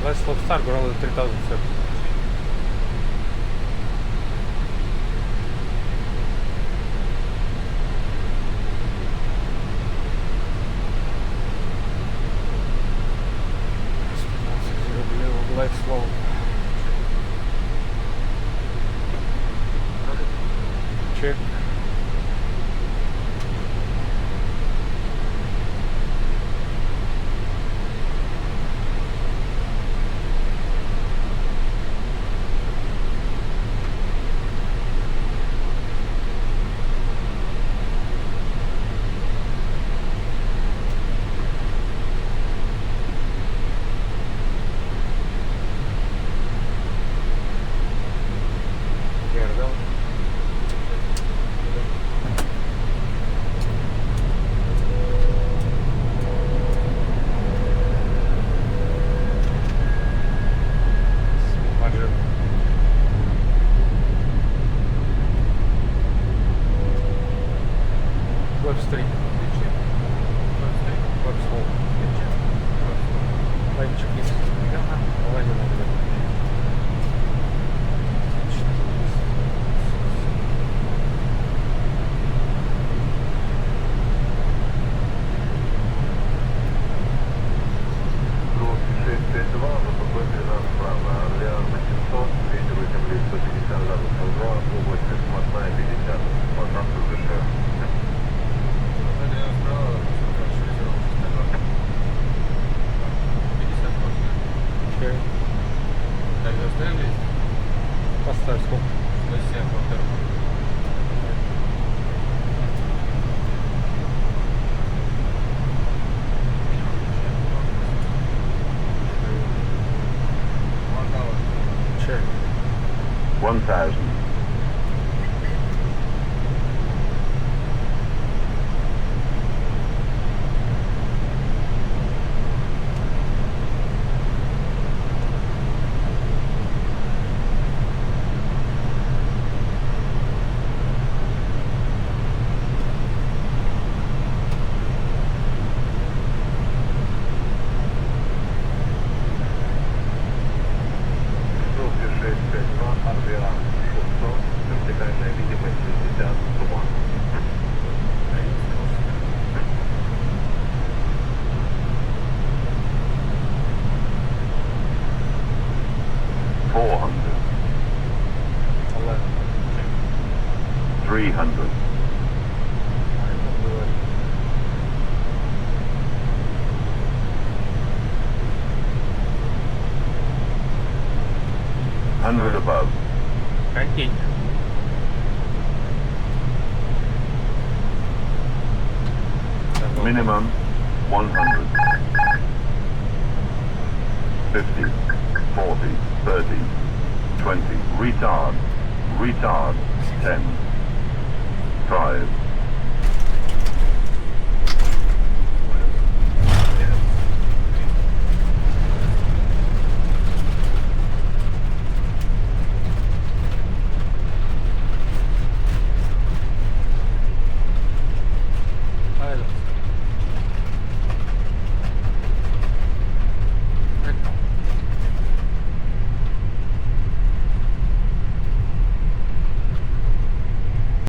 Let's slow start, go all 3000 steps. Let's slow. Check. Веб-стрит. Веб-слоу. Лайнчик есть. Лайнер надо. Поставь сколько? 107 во-первых. Check. 1000. Вертикальная видимость 60 туман. 400. 11. 300. 100 above. Continue. Minimum 100. 50, 40, 30, 20. Retard. Retard. 10. 5.